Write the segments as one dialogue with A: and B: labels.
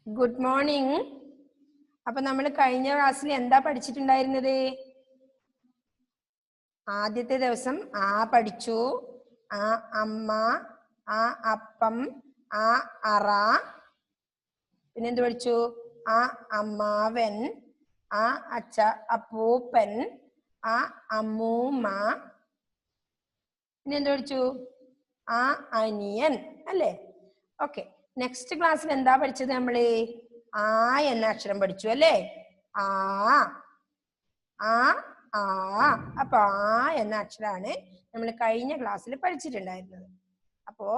A: Good morning. അപ്പൊ നമ്മൾ കഴിഞ്ഞ ക്ലാസ്സിൽ എന്താ പഠിച്ചിട്ടുണ്ടായിരുന്നത്? ആദ്യത്തെ ദിവസം ആ പഠിച്ചു, ആ അമ്മ, ആ അപ്പം, ആ അറ. പിന്നെന്ത് പഠിച്ചു? ആ അമ്മാവൻ, ആ അപ്പൂപ്പൻ, ആ അമ്മൂമ്മ. പിന്നെന്ത് പഠിച്ചു? ആ അനിയൻ അല്ലേ? ഓക്കെ. നെക്സ്റ്റ് ക്ലാസ്സിൽ എന്താ പഠിച്ചത്? നമ്മള് ആ എന്ന അക്ഷരം പഠിച്ചു അല്ലേ? ആ ആ ആ അപ്പൊ ആ എന്ന അക്ഷരമാണ് നമ്മൾ കഴിഞ്ഞ ക്ലാസ്സിൽ പഠിച്ചിട്ടുണ്ടായിരുന്നത്. അപ്പോ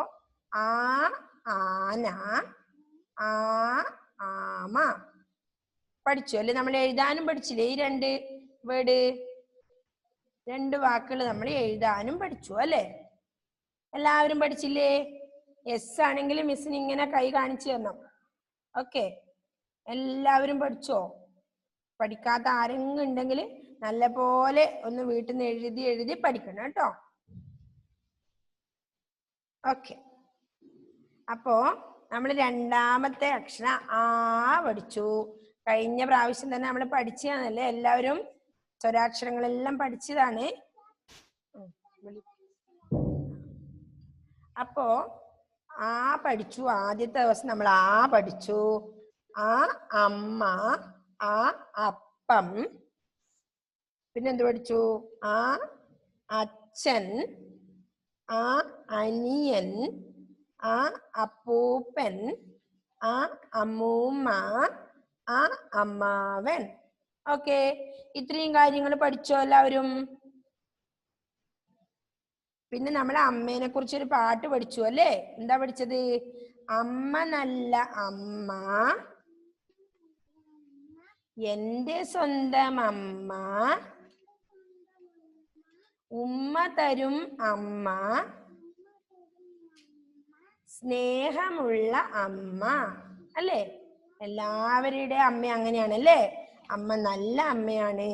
A: ആ ആന, ആ ആമ പഠിച്ചു അല്ലേ? നമ്മൾ എഴുതാനും പഠിച്ചില്ലേ? ഈ രണ്ട് വാക്കുകൾ നമ്മൾ എഴുതാനും പഠിച്ചു അല്ലേ? എല്ലാവരും പഠിച്ചില്ലേ? യെസ് ആണെങ്കിൽ മിസ്സിന് ഇങ്ങനെ കൈ കാണിച്ചു തരണം. ഓക്കെ, എല്ലാവരും പഠിച്ചോ? പഠിക്കാത്ത ആരെങ്കിലും ഉണ്ടെങ്കിൽ നല്ല പോലെ ഒന്ന് വീട്ടിൽ നിന്ന് എഴുതി പഠിക്കണം കേട്ടോ. ഓക്കെ, അപ്പോ നമ്മൾ രണ്ടാമത്തെ അക്ഷരം ആ പഠിച്ചു. കഴിഞ്ഞ പ്രാവശ്യം തന്നെ നമ്മൾ പഠിച്ചതാണല്ലേ? എല്ലാവരും സ്വരാക്ഷരങ്ങളെല്ലാം പഠിച്ചതാണ്. അപ്പോ ആ പഠിച്ചു. ആദ്യത്തെ ദിവസം നമ്മൾ ആ പഠിച്ചു. ആ അമ്മ, ആ അപ്പം. പിന്നെന്ത് പഠിച്ചു? ആ അച്ഛൻ, ആ അനിയൻ, ആ അപ്പൂപ്പൻ, ആ അമ്മൂമ്മ, ആ അമ്മാവൻ. ഓക്കെ, ഇത്രയും കാര്യങ്ങൾ പഠിച്ചോ എല്ലാവരും? പിന്നെ നമ്മൾ അമ്മേനെ കുറിച്ചൊരു പാട്ട് പഠിച്ചു അല്ലേ? എന്താ പഠിച്ചത്? അമ്മ നല്ല അമ്മ, എന്റെ സ്വന്തം അമ്മ, ഉമ്മ തരും അമ്മ, സ്നേഹമുള്ള അമ്മ അല്ലേ? എല്ലാവരുടെ അമ്മ അങ്ങനെയാണല്ലേ? അമ്മ നല്ല അമ്മയാണ്,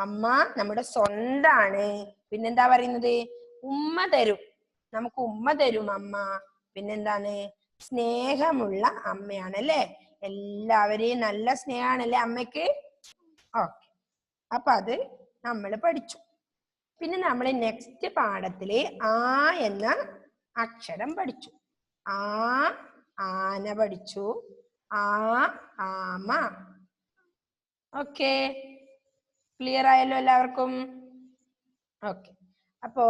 A: അമ്മ നമ്മുടെ സ്വന്താണ്. പിന്നെന്താ പറയുന്നത്? ഉമ്മ തരും, നമുക്ക് ഉമ്മ തരും അമ്മ. പിന്നെന്താണ്? സ്നേഹമുള്ള അമ്മയാണല്ലേ? എല്ലാവരെയും നല്ല സ്നേഹമാണല്ലേ അമ്മയ്ക്ക്? ഓക്കെ, അപ്പൊ അത് നമ്മൾ പഠിച്ചു. പിന്നെ നമ്മൾ നെക്സ്റ്റ് പാഠത്തില് ആ എന്ന അക്ഷരം പഠിച്ചു. ആ ആന പഠിച്ചു, ആ ആമ. ഓക്കെ, ക്ലിയർ ആയല്ലോ എല്ലാവർക്കും? ഓക്കെ, അപ്പോ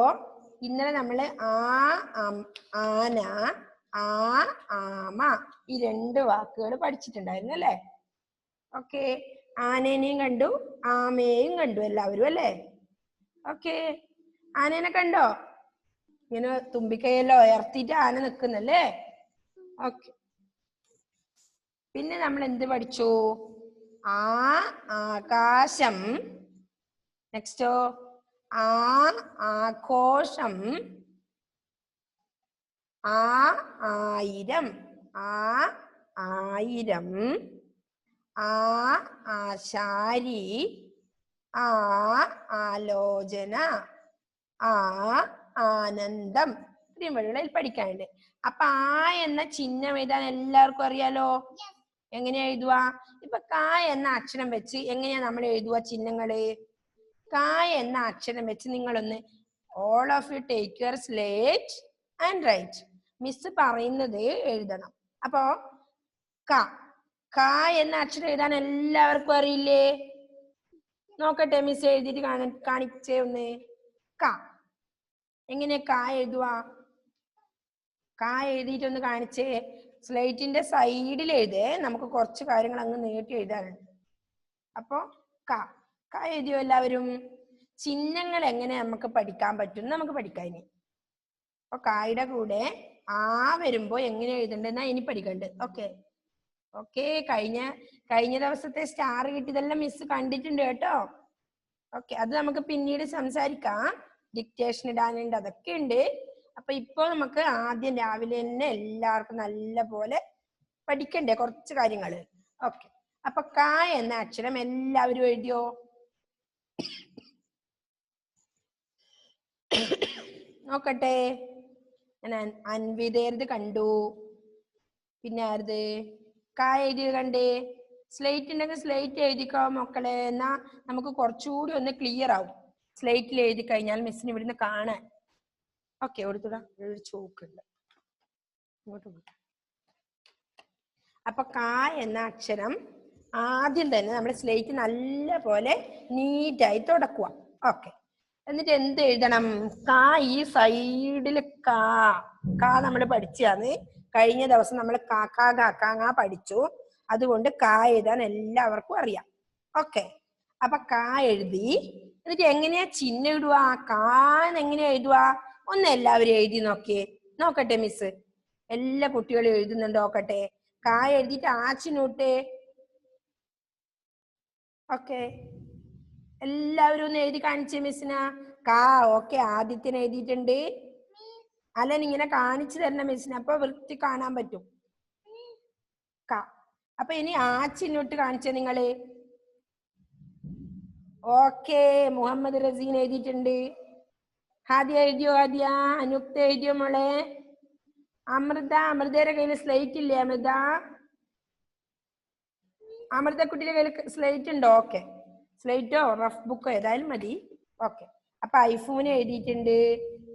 A: ഇന്നലെ നമ്മള് ആന, ആ ആമ ഈ രണ്ട് വാക്കുകൾ പഠിച്ചിട്ടുണ്ടായിരുന്നു അല്ലേ? ഓക്കെ, ആനേനെയും കണ്ടു, ആമയെയും കണ്ടു എല്ലാവരും അല്ലേ? ഓക്കെ, ആനേനെ കണ്ടോ? ഇങ്ങനെ തുമ്പിക്കൈയെല്ലാം ഉയർത്തിയിട്ട് ആന നിൽക്കുന്നല്ലേ? ഓക്കെ, പിന്നെ നമ്മൾ എന്ത് പഠിച്ചു? ആ ആകാശം. നെക്സ്റ്റോ ആ ആഘോഷം, ആ ആയിരം, ആ ആയിരം, ആ ആശാരി, ആ ആലോചന, ആ ആനന്ദം. ഇത്രയും വഴികളിൽ പഠിക്കാനുണ്ട്. അപ്പൊ ആ എന്ന ചിഹ്നം എഴുതാൻ എല്ലാവർക്കും അറിയാലോ? എങ്ങനെയാ എഴുതുക? ഇപ്പൊ ക എന്ന അക്ഷരം വെച്ച് എങ്ങനെയാ നമ്മൾ എഴുതുക ചിഹ്നങ്ങള്? ക എന്ന അക്ഷരം വെച്ച് നിങ്ങളൊന്ന് all of you take your slate and write. Miss പറയുന്നത് എഴുതണം. അപ്പോ ക എന്ന അക്ഷരം എഴുതാൻ എല്ലാവർക്കും അറിയില്ലേ? നോക്കട്ടെ, മിസ് എഴുതിയിട്ട് കാണിച്ചേ ഒന്ന്. ക എങ്ങനെ ക എഴുതുക? ക എഴുതിയിട്ടൊന്ന് കാണിച്ചേ. സ്ലേറ്റിന്റെ സൈഡിൽ എഴുതേ, നമുക്ക് കുറച്ച് കാര്യങ്ങൾ അങ്ങ് നീട്ടി എഴുതാനുണ്ട്. അപ്പോ ക എഴുതിയോ എല്ലാവരും? ചിഹ്നങ്ങൾ എങ്ങനെ നമുക്ക് പഠിക്കാൻ പറ്റും നമുക്ക് പഠിക്കാം ഇനി. അപ്പൊ കായുടെ കൂടെ ആ വരുമ്പോ എങ്ങനെ എഴുതണ്ടെന്നാ ഇനി പഠിക്കണ്ട്. ഓക്കെ, കഴിഞ്ഞ ദിവസത്തെ സ്റ്റാർ കിട്ടിയതെല്ലാം മിസ് കണ്ടിട്ടുണ്ട് കേട്ടോ. ഓക്കെ, അത് നമുക്ക് പിന്നീട് സംസാരിക്കാം. ഡിക്റ്റേഷൻ ഇടാനുണ്ട്, അതൊക്കെ ഉണ്ട്. അപ്പൊ ഇപ്പൊ നമുക്ക് ആദ്യം രാവിലെ തന്നെ എല്ലാവർക്കും നല്ല പോലെ പഠിക്കണ്ടേ കുറച്ച് കാര്യങ്ങള്. ഓക്കെ, അപ്പൊ ക എന്ന അക്ഷരം എല്ലാവരും എഴുതിയോ? നോക്കട്ടെ, ഞാൻ അൻവിതേർത് കണ്ടു. പിന്നെ ആരത്? കാ എഴുതിയത് കണ്ടേ? സ്ലേറ്റ് ഉണ്ടെങ്കിൽ സ്ലേറ്റ് എഴുതിക്കോ മക്കളെ, എന്നാ നമുക്ക് കുറച്ചുകൂടി ഒന്ന് ക്ലിയർ ആവും. സ്ലേറ്റിൽ എഴുതി കഴിഞ്ഞാൽ മിസ്സിന് ഇവിടുന്ന് കാണാൻ. ഓക്കെ, കൊടുത്തുടാ, ഒരു ചോക്കുണ്ട് ഇങ്ങോട്ട്. അപ്പൊ കാ എന്ന അക്ഷരം ആദ്യം തന്നെ നമ്മുടെ സ്ലേറ്റ് നല്ല പോലെ നീറ്റായി തുടക്കുക. ഓക്കെ, എന്നിട്ട് എന്ത് എഴുതണം? കാ ഈ സൈഡിൽ കാ നമ്മൾ പഠിച്ചാന്ന്. കഴിഞ്ഞ ദിവസം നമ്മൾ കാ പഠിച്ചു. അതുകൊണ്ട് കാ എഴുതാൻ എല്ലാവർക്കും അറിയാം. ഓക്കെ, അപ്പൊ കാ എഴുതി. എന്നിട്ട് എങ്ങനെയാ ചിഹ്നം ഇടുക? കാന്ന് എങ്ങനെയാ എഴുതുക? ഒന്ന് എല്ലാവരും എഴുതി നോക്കട്ടെ മിസ്. എല്ലാ കുട്ടികളും എഴുതുന്നുണ്ട്, നോക്കട്ടെ. കാ എഴുതിയിട്ട് ആച്ചിനൂട്ടേ. ഓക്കെ, എല്ലാവരും ഒന്ന് എഴുതി കാണിച്ചേ മിസ്സിന. കാ ഓക്കെ, ആദ്യത്തിന് എഴുതിയിട്ടുണ്ട്. അലൻ ഇങ്ങനെ കാണിച്ചു തരണം മിസ്സിന്, അപ്പൊ വൃത്തി കാണാൻ പറ്റും. കാ. അപ്പൊ ഇനി ആച്ചിനൂട്ട് കാണിച്ചേ നിങ്ങള്. ഓക്കെ, മുഹമ്മദ് റസീൻ എഴുതിയിട്ടുണ്ട്. ഹാദിയ എഴുതിയോ? ഹാദിയ. അനുക്ത എഴുതിയോ മോളെ? അമൃതയുടെ കയ്യിൽ സ്ലേറ്റ് ഇല്ലേ? അമൃത കുട്ടിയുടെ കയ്യിൽ സ്ലേറ്റ് ഉണ്ടോ? ഓക്കെ, സ്ലേറ്റോ റഫ് ബുക്കോ ഏതായാലും മതി. ഓക്കെ, അപ്പൊ ഐഫൂന് എഴുതിയിട്ടുണ്ട്,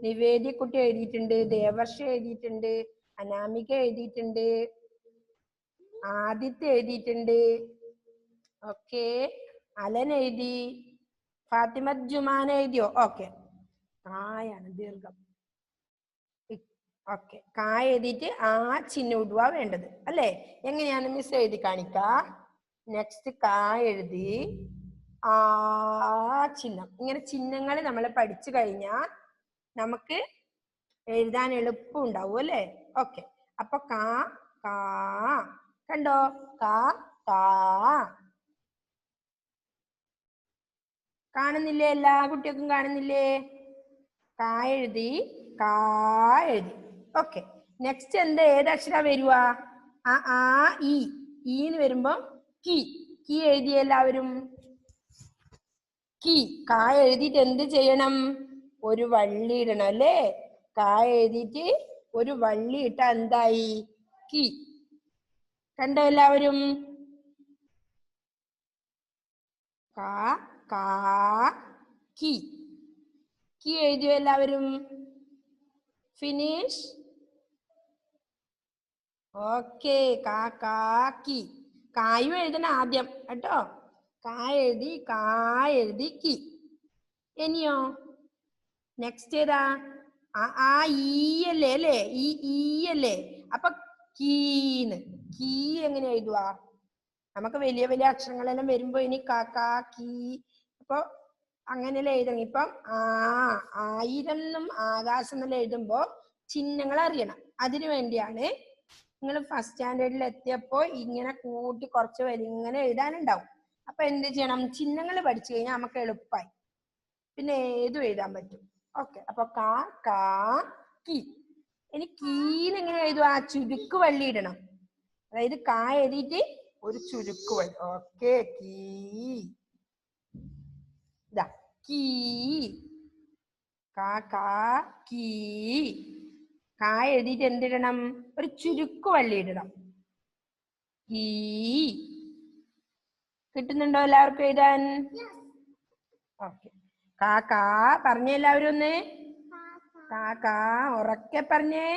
A: നിവേദ്യ കുട്ടി എഴുതിയിട്ടുണ്ട്, ദേവർഷ എഴുതിയിട്ടുണ്ട്, അനാമിക എഴുതിയിട്ടുണ്ട്, ആദിത്യ എഴുതിയിട്ടുണ്ട്. ഓക്കെ, അലൻ എഴുതി, ഫാത്തിമ ജുമാൻ എഴുതിയോ? ഓക്കെ, കായാണ് ദീർഘം. ഓക്കെ, കാ എഴുതിയിട്ട് ആ ചിഹ്നം ഇടുക വേണ്ടത് അല്ലേ? എങ്ങനെയാണ് മിസ് എഴുതി കാണിക്ക. നെക്സ്റ്റ് കാ എഴുതി ആ ചിഹ്നം. ഇങ്ങനെ ചിഹ്നങ്ങൾ നമ്മൾ പഠിച്ചു കഴിഞ്ഞാൽ നമുക്ക് എഴുതാൻ എളുപ്പം ഉണ്ടാവും അല്ലേ? ഓക്കെ, അപ്പൊ കാ കണ്ടോ? കാ കാണുന്നില്ലേ? എല്ലാ കുട്ടികൾക്കും കാണുന്നില്ലേ? കാ എഴുതി, കാ എഴുതി. ഓക്കെ, നെക്സ്റ്റ് എന്ത്? ഏതക്ഷര വരുക? ആ ഈന്ന് വരുമ്പോ കീ എഴുതി എല്ലാവരും. കാ എഴുതിയിട്ട് എന്ത് ചെയ്യണം? ഒരു വള്ളി ഇടണം അല്ലേ? കാ എഴുതിയിട്ട് ഒരു വള്ളി ഇട്ട എന്തായി? കീ. കണ്ടോ എല്ലാവരും? കീ എഴുതിയോ എല്ലാവരും? ഫിനിഷ്. ഓക്കെ, കീ. കായും എഴുതണം ആദ്യം കേട്ടോ. കാ എഴുതി കീ. ഇനിയോ നെക്സ്റ്റ് ഏതാ? ഈ അല്ലേ അല്ലേ? ഈ അല്ലേ? അപ്പൊ കീന്ന്. കീ എങ്ങനെ എഴുതുക? നമുക്ക് വലിയ വലിയ അക്ഷരങ്ങളെല്ലാം വരുമ്പോ ഇനി കീ, അപ്പൊ അങ്ങനെയല്ലേ എഴുതണം. ഇപ്പം ആയിരം എന്നും ആകാശം എന്നെല്ലാം എഴുതുമ്പോ ചിഹ്നങ്ങൾ അറിയണം. അതിനു വേണ്ടിയാണ് നിങ്ങൾ ഫസ്റ്റ് സ്റ്റാൻഡേർഡിൽ എത്തിയപ്പോ ഇങ്ങനെ കൂട്ടി കുറച്ച് വരി ഇങ്ങനെ എഴുതാനുണ്ടാവും. അപ്പൊ എന്ത് ചെയ്യണം? ചിഹ്നങ്ങൾ പഠിച്ചു കഴിഞ്ഞാൽ നമുക്ക് എളുപ്പമായി, പിന്നെ ഏതും എഴുതാൻ പറ്റും. ഓക്കെ, അപ്പൊ കീ. ഇനി കീന്ന് എങ്ങനെ എഴുതുക? ചുരുക്ക് വള്ളി ഇടണം. അതായത് കാ എഴുതിയിട്ട് ഒരു ചുരുക്ക് വള്ളി. ഓക്കെ, കീ. കീ. കാ എഴുതിയിട്ട് എന്തിടണം? ഒരു ചുരുക്ക് വള്ളി ഇടണം. കീ. കിട്ടുന്നുണ്ടോ എല്ലാവർക്കും എഴുതാൻ? ഓക്കെ, കാ പറഞ്ഞേ എല്ലാവരും ഒന്ന്. കാ ഉറക്കെ പറഞ്ഞേ.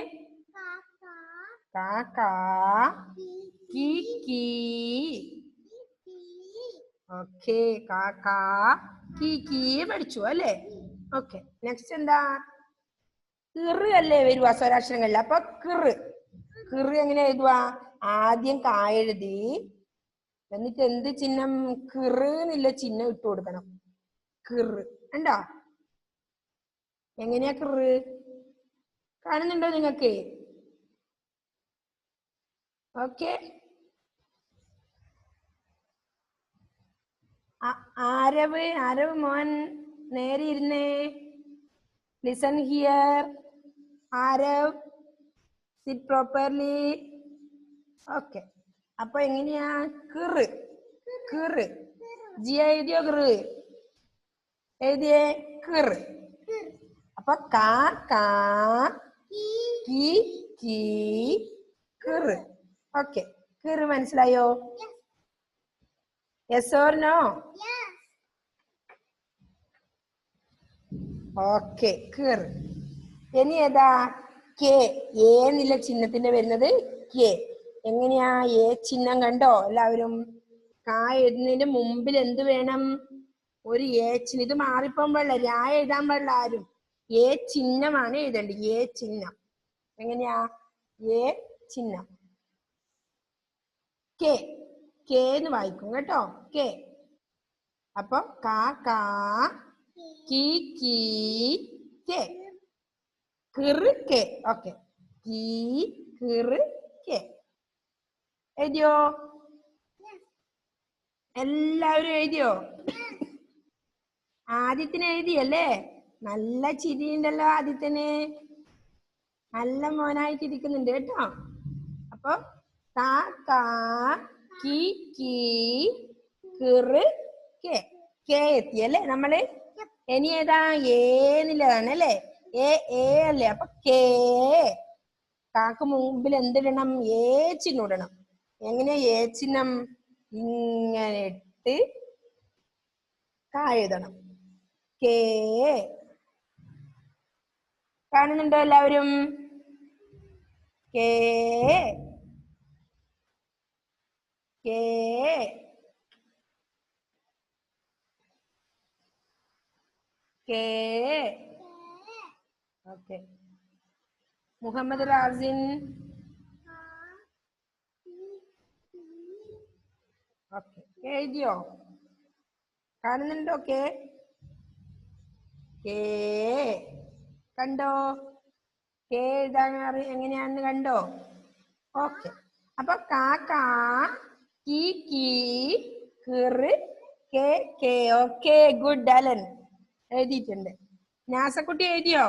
A: കീ. ഓക്കെ, കീ പഠിച്ചു അല്ലേ? ഓക്കെ, നെക്സ്റ്റ് എന്താ? അല്ലേ വരുക സ്വരാക്ഷരങ്ങളിൽ. അപ്പൊ എങ്ങനെ എഴുതുക? ആദ്യം കാ എഴുതി, എന്നിട്ട് എന്ത് ചിഹ്നം? എന്നില്ല ചിഹ്നം ഇട്ട് കൊടുക്കണം. കണ്ടോ? എങ്ങനെയാ കാണുന്നുണ്ടോ നിങ്ങൾക്ക്? ഓക്കെ, ആരവ് മോൻ നേരെ ഇരുന്നേ. Listen here. Aarav, sit properly. Okay, അപ്പൊ എങ്ങനെയാ? ജിയ എഴുതിയോ? എഴുതിയേ? അപ്പൊ കീ. ഓക്കെ, കിർ മനസ്സിലായോ? Yes or no? ഓക്കെ, കിർ. ഇനി ഏതാ? കെ. എ എന്നുള്ള ചിഹ്നത്തിന്റെ വരുന്നത് കെ. എങ്ങനെയാ എ ചിഹ്നം കണ്ടോ എല്ലാവരും? കാ എഴുതുന്നതിന്റെ മുമ്പിൽ എന്ത് വേണം? ഒരു എ ചിഹ്നം. ഇത് മാറിപ്പോൻ പാടില്ല, രാ എഴുതാൻ പാടില്ല ആരും. എ ചിഹ്നമാണ് എഴുതേണ്ടത്. എ ചിഹ്നം എങ്ങനെയാ? എ ചിഹ്നം. കെ. കെ എന്ന് വായിക്കും കേട്ടോ, കെ. അപ്പൊ കാ കാ, കീ കീ, കെ. കിർ കെ. ഓക്കെ, കീ കിർ കെ. എഴുതിയോ? എല്ലാവരും എഴുതിയോ? ആദിത്യന് എഴുതിയല്ലേ? നല്ല ചിരിയുണ്ടല്ലോ ആദിത്യന്, നല്ല മോനായിട്ടിരിക്കുന്നുണ്ട് കേട്ടോ. അപ്പൊ കാ കാ, കീ കീ, കിർ കെ. കെ എത്തിയല്ലേ നമ്മള്? ഇനി ഏതാ? ഏന്നുള്ളതാണ് അല്ലേ? എ അല്ലേ? അപ്പൊ കേ. കാക്ക് മുമ്പിൽ എന്തിടണം? ഏ ചിഹ്നം ഇടണം. എങ്ങനെയാ ഏ ചിഹ്നം? ഇങ്ങനെ ഇട്ട് കാ എഴുതണം. കേ. കാണുന്നുണ്ടോ എല്ലാവരും? കേ കേ. കേ. ഓക്കെ. മുഹമ്മദ് റാസിൻ. ഓക്കെ, എഴുതിയോ? കാണുന്നുണ്ടോ? കേ കേ കണ്ടോ? കേ എഴുതാൻ എങ്ങനെയാണെന്ന് കണ്ടോ? ഓക്കെ. അപ്പൊ കാ കാ, കീ കീ, കിർ കെ കെ. Okay, good. അലൻ എഴുതിയിട്ടുണ്ട്. നാസക്കുട്ടി എഴുതിയോ?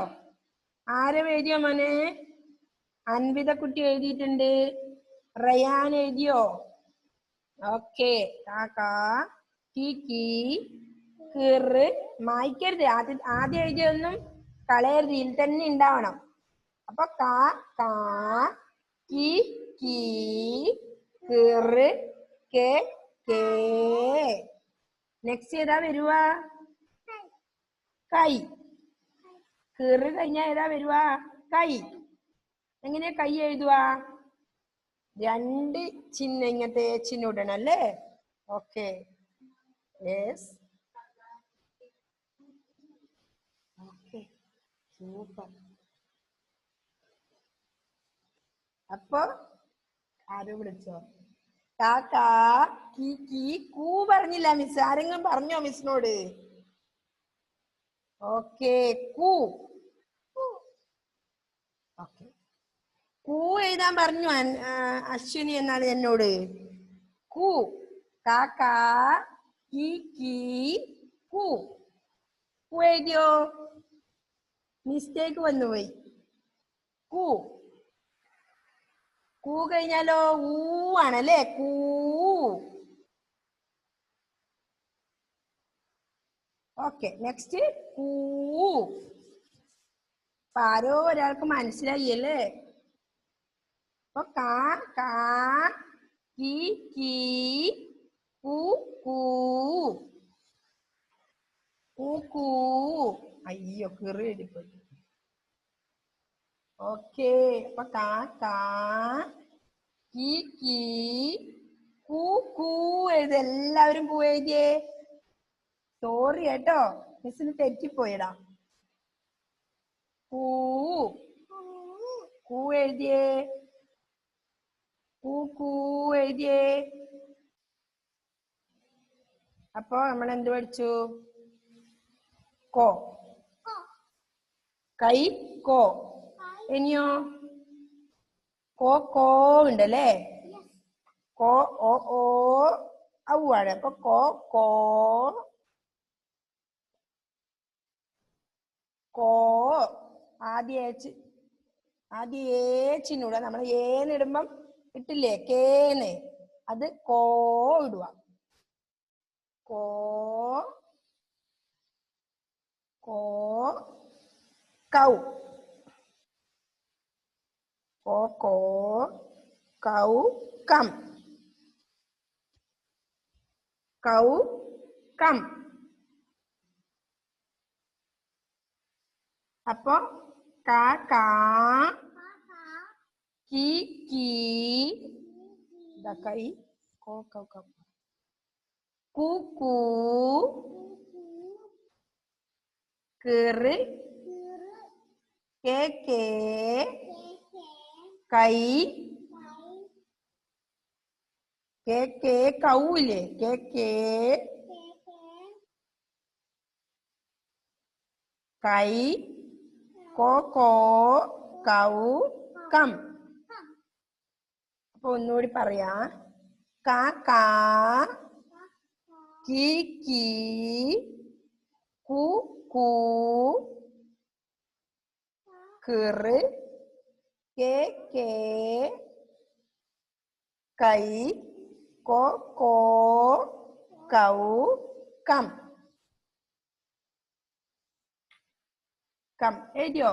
A: ആരും എഴുതിയോ മോനെ? അൻവിത കുട്ടി എഴുതിയിട്ടുണ്ട്. റയാൻ എഴുതിയോ? ഓക്കെ. കാക്കാ, കീ കീ, കിർ. മായ്ക്കരുത്. ആദ്യം എഴുതിയൊന്നും കളയരുത്, ഇതിൽ തന്നെ ഉണ്ടാവണം. അപ്പൊ കാ കാ, കീ കീ, കിർ കെ കേ. നെക്സ്റ്റ് ഏതാ വരുക? കൈ. കിർ കഴിഞ്ഞാ ഏതാ വരുക? കൈ. എങ്ങനെയാ കൈ എഴുതുക? രണ്ട് ചിഹ്നം, ഇങ്ങനത്തെ ചിഹ്നം ഇടണം അല്ലേ? Okay, yes. Okay, super. അപ്പൊ ആരും വിളിച്ചോ? കാക്കാ, കീ കീ, കൂ പറഞ്ഞില്ല മിസ്. ആരെങ്കിലും പറഞ്ഞോ മിസ്സിനോട്? ഓക്കെ, കൂ. ഓക്കെ, കൂ എഴുതാൻ പറഞ്ഞു അശ്വിനി എന്നാണ് എന്നോട്. കൂ. കാക്കാ, കീ കീ, കൂ. കൂ എഴുതിയോ? മിസ്റ്റേക്ക് വന്നുപോയി. കൂ. കൂ കഴിഞ്ഞാലോ ഊ ആണല്ലേ? കൂ. ഓക്കെ, നെക്സ്റ്റ് കൂ. അപ്പൊ ആരോ ഒരാൾക്ക് മനസ്സിലായി അല്ലേ? അപ്പൊ കാ കാ, കീ കീ, കൂ കൂ. കൂ കൂ. അയ്യോ, കിറി എഴുതിപ്പോയി. ഓക്കെ. അപ്പൊ കാ കാ, കീ കീ, കൂ കൂ എഴുതി. എല്ലാവരും കൂ എഴുതിയേ. സോറി കേട്ടോ, മിസ്സിന് തെറ്റിപ്പോയടാ. കൂ. കൂ എഴുതിയേ. കൂ കൂ എഴുതിയേ. അപ്പൊ നമ്മൾ എന്ത് പഠിച്ചു? കോ. കൈ കോ. ഇനിയോ? കോ കോ ഉണ്ടല്ലേ? കോ ഓ ഓ ഔവാണ്. അപ്പൊ കോ കോ, കോ. ആദ്യം ഏ ചിഹ്നൂട. നമ്മൾ ഏന്ന് ഇടുമ്പം ഇട്ടില്ലേ കേന്ന്, അത് കോ ഇടുക. കോ കോ, കൗ. കോ കോ, കൗ കം. കൗ കം. അപ്പൊ കാ കാ, കീ കീ, കൈ കോ കൗ കം, കൂ കൂ, കിറ് കേ കേ, കൈ കേ കേ, കൗല്ലേ കേ കേ, കൈ കോ കോ, കൗ കം. അപ്പൊ ഒന്നുകൂടി പറയാ. കാ കാ, കീ കീ, കൂ കൂ, കിറ് കേ കേ, കൈ കോ കോ, കൗ കം. കം എഴുതിയോ?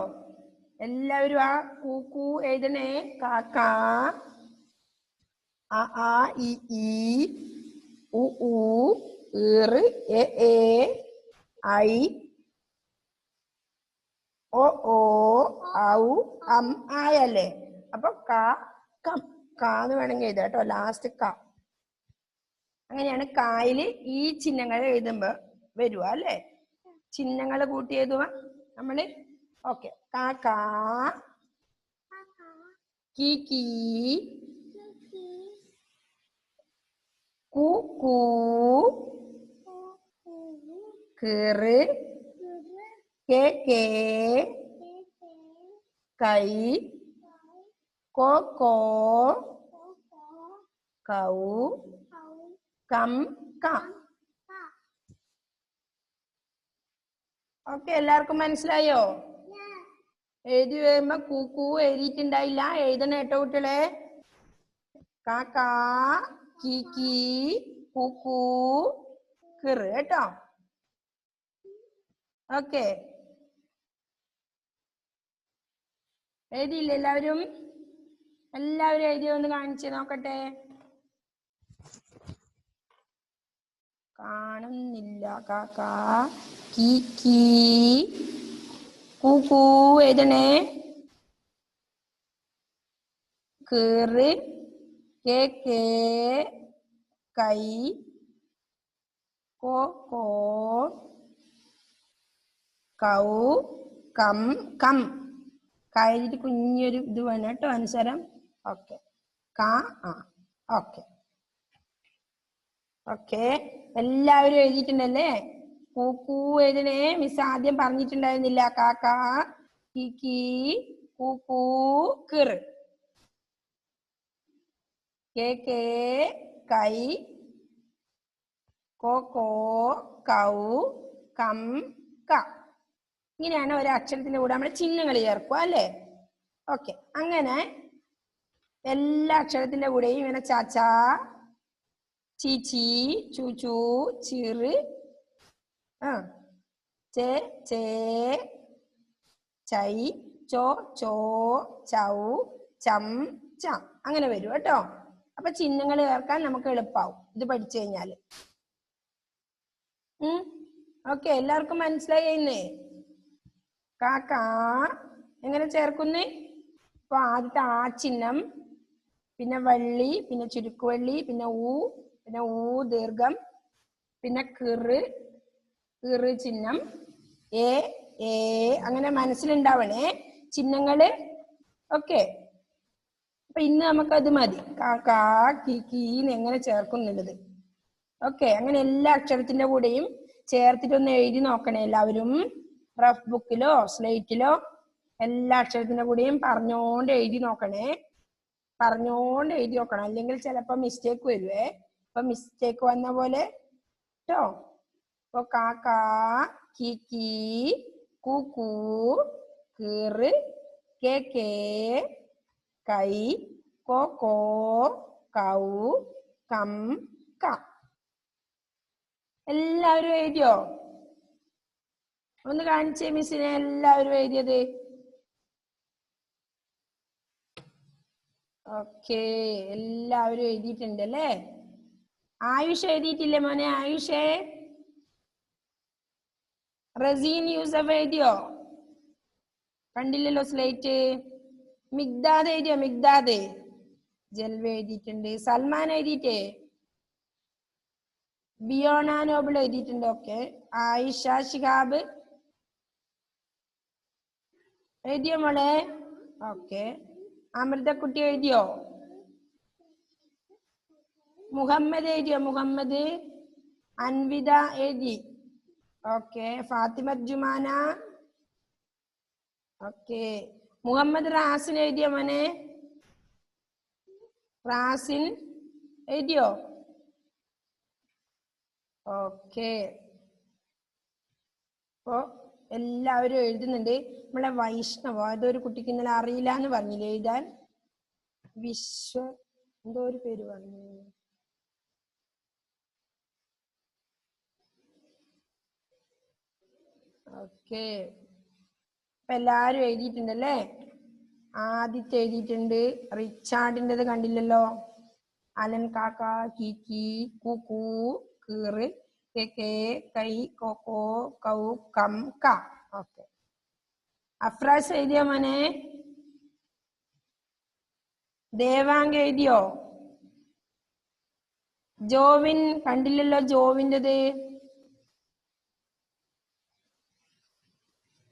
A: എല്ലാവരും ആ കൂ കൂ എഴുതണേ. കാക്ക, ആ ആ ഇ ഈ, ഉ ഊ, ഈറ് എ ഏ, ഐ ഓ ഓ, ഔ അം ആയല്ലേ. അപ്പൊ ക കം, കാന്ന് വേണമെങ്കിൽ എഴുതാം കേട്ടോ, ലാസ്റ്റ് ക. അങ്ങനെയാണ് കായില് ഈ ചിഹ്നങ്ങൾ എഴുതുമ്പോ വരുക അല്ലേ. ചിഹ്നങ്ങൾ കൂട്ടി എഴുതുക നമ്മള്. ഓക്കെ. കാ കാ, കീ കീ, കൂ കൂ, കിറ് കേ കേ, കൈ കോ കോ, കൗ കം ക. ഓക്കെ, എല്ലാവർക്കും മനസ്സിലായോ? എഴുതി വരുമ്പോ കൂ കൂ എഴുതിയിട്ടുണ്ടായില്ല, എഴുതണ കേട്ടോ കുട്ടികളെ. കാ കാ, കീ കീ, കൂ കൂ, കിറ് കേട്ടോ. ഓക്കെ, എഴുതിയില്ല എല്ലാവരും? എല്ലാവരും എഴുതിയോ ഒന്ന് കാണിച്ച് നോക്കട്ടെ. കാണുന്നില്ല. കാ കാ, കീ കീ, കൂ കൂ എഴുതണേ. കിറ് കേ കേ, കൈ കോ കോ, കൗ കം കം. കൈയിട്ട് കുഞ്ഞൊരു ഇത് വേണം കേട്ടോ, അനുസരം. ഓക്കെ. കാ ആ. ഓക്കെ ഓക്കെ, എല്ലാവരും എഴുതിയിട്ടുണ്ടല്ലേ? കൂ കൂ എഴുതണേ. മിസ് ആദ്യം പറഞ്ഞിട്ടുണ്ടായിരുന്നില്ല. കാ കാ, കീ കീ, കൂ കൂ, കിറ് കേ കേ, കൈ കോ കോ, കൗ കം ക. ഇങ്ങനെയാണ് ഒരു അക്ഷരത്തിന്റെ കൂടെ നമ്മൾ ചിഹ്നങ്ങൾ ചേർക്കുക അല്ലേ. ഓക്കെ, അങ്ങനെ എല്ലാ അക്ഷരത്തിന്റെ കൂടെയും ഇങ്ങനെ ചാച്ചാ, ചീച്ചി, ചൂച്ചു, ചിറ്, ചേ ചേ, ചൈ ചോ ചോ, ചൗ ചം ചം, അങ്ങനെ വരും കേട്ടോ. അപ്പൊ ചിഹ്നങ്ങൾ ചേർക്കാൻ നമുക്ക് എളുപ്പമാവും ഇത് പഠിച്ചു കഴിഞ്ഞാല്. ഓക്കെ, എല്ലാവർക്കും മനസ്സിലായിന്നേ? കാക്ക എങ്ങനെ ചേർക്കുന്നേ? അപ്പൊ ആദ്യത്തെ ആ ചിഹ്നം, പിന്നെ വള്ളി, പിന്നെ ചുരുക്കുവള്ളി, പിന്നെ ഊ ദീർഘം, പിന്നെ കിറ് കിറ് ചിഹ്നം, ഏ ഏ, അങ്ങനെ മനസ്സിലുണ്ടാവണേ ചിഹ്നങ്ങള്. ഓക്കെ, അപ്പൊ ഇന്ന് നമുക്കത് മതി. കാ കീ കീന്ന് എങ്ങനെ ചേർക്കുന്നുള്ളത്. ഓക്കെ, അങ്ങനെ എല്ലാ അക്ഷരത്തിന്റെ കൂടെയും ചേർത്തിട്ടൊന്ന് എഴുതി നോക്കണേ എല്ലാവരും. റഫ് ബുക്കിലോ സ്ലേറ്റിലോ എല്ലാ അക്ഷരത്തിന്റെ കൂടെയും പറഞ്ഞോണ്ട് എഴുതി നോക്കണേ. പറഞ്ഞോണ്ട് എഴുതി നോക്കണം, അല്ലെങ്കിൽ ചിലപ്പോ മിസ്റ്റേക്ക് വരുവേ. അപ്പൊ മിസ്റ്റേക്ക് വന്ന പോലെ കേട്ടോ. അപ്പൊ കാ കീ കീ, കൂ കൂ, കിറ് കേ കേ, കൈ കോ കോ, കൗ കം ക. എല്ലാവരും എഴുതിയോ? ഒന്ന് കാണിച്ചേ മിസ്സിനെ, എല്ലാവരും എഴുതിയത്. ഓക്കെ, എല്ലാവരും എഴുതിയിട്ടുണ്ട് അല്ലേ? ആയുഷ് എഴുതിയിട്ടില്ലേ മോനെ? ആയുഷേ, റസീൻ യൂസഫ് എഴുതിയോ? കണ്ടില്ലല്ലോ സ്ലേറ്റ്. മിഗ്ദാദ് എഴുതിയോ? മിഗ്ദാദ്. ജൽവ എഴുതിയിട്ടുണ്ട്. സൽമാൻ എഴുതിയിട്ടേ? ബിയോണ നോബിൾ എഴുതിയിട്ടുണ്ട്. ഓക്കെ. ആയിഷ ശിഹാബ് എഴുതിയോ മോളെ? ഓക്കെ. അമൃതക്കുട്ടി എഴുതിയോ? മുഹമ്മദ് എഴുതിയോ? മുഹമ്മദ്. അൻവിത എഴുതി. ഓക്കെ. ഫാത്തിമ ജുമാന. ഓക്കെ. മുഹമ്മദ് റാസിൻ എഴുതിയോ മോനെ? റാസിൻ എഴുതിയോ? ഓക്കെ. അപ്പോ എല്ലാവരും എഴുതുന്നുണ്ട്. നമ്മളെ വൈഷ്ണവോ അതൊരു കുട്ടിക്ക് ഇന്നലെ അറിയില്ല എന്ന് പറഞ്ഞില്ലേ എഴുതാൻ? വിശ്വ എന്തോ ഒരു പേര് പറഞ്ഞു. ഓക്കെ. അപ്പൊ എല്ലാരും എഴുതിയിട്ടുണ്ടല്ലേ? ആദിത്യ എഴുതിയിട്ടുണ്ട്. റിച്ചാർഡിൻ്റെത് കണ്ടില്ലല്ലോ. അലൻ കാക്ക, കീക്കി, കൂക്കൂ, കീറ്, കെ, കൈ, കോക്കോ, കൗ, കം, ക. ഓക്കെ. അഫ്രാസ് എഴുതിയോ മോനെ? ദേവാംഗ എഴുതിയോ? ജോവിൻ കണ്ടില്ലല്ലോ. ജോവിൻ്റെത്.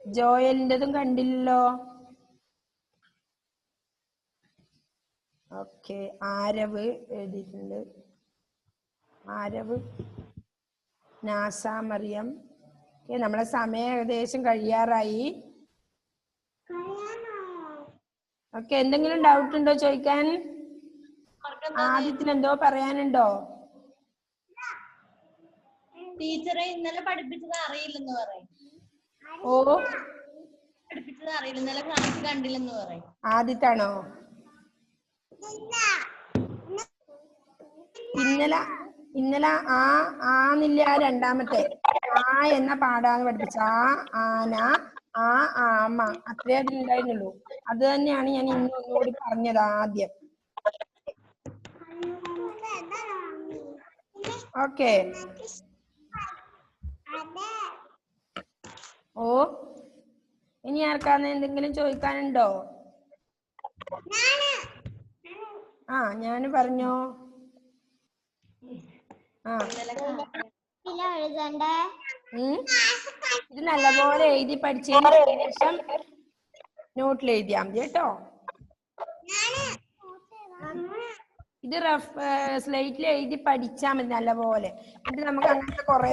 A: ജോയലിൻ്റെതും കണ്ടില്ലല്ലോ. ഓക്കെ. ആരവ് എഴുതിയിട്ടുണ്ട്. ആരവ്. നാസ മറിയം. നമ്മളെ സമയം ഏകദേശം കഴിയാറായി. ഓക്കെ. എന്തെങ്കിലും ഡൗട്ട് ഉണ്ടോ ചോദിക്കാൻ? ആദ്യത്തിന് എന്തോ പറയാനുണ്ടോ?
B: ടീച്ചറെ ഇന്നലെ പഠിപ്പിച്ചത് അറിയില്ലെന്ന് പറയും.
A: ഓ,
B: പഠിപ്പിച്ചത് അറിയില്ല, ഇന്നലെ ക്ലാസ് കണ്ടില്ലെന്ന് പറയും.
A: ആദ്യത്താണോ? ഇന്നലെ ആന്നില്ല. രണ്ടാമത്തെ ആ എന്ന പാടാന്ന് പഠിപ്പിച്ച. ആന, ആമ, അത്രേ അതിലുണ്ടായിരുന്നുള്ളൂ. അത് തന്നെയാണ് ഞാൻ ഇന്ന് ഒന്നുകൂടി പറഞ്ഞത് ആദ്യം. ഓക്കെ. ഓ, ഇനി ആർക്കാന്ന് എന്തെങ്കിലും ചോദിക്കാനുണ്ടോ? ഞാന് പറഞ്ഞോ. ഇത് നല്ലപോലെ എഴുതി പഠിച്ചതിന് ശേഷം നോട്ടിൽ എഴുതിയാ മതി കേട്ടോ. ഇത് സ്ലേറ്റിൽ എഴുതി പഠിച്ചാൽ മതി നല്ലപോലെ. എന്നിട്ട് നമുക്ക് അങ്ങനത്തെ കുറെ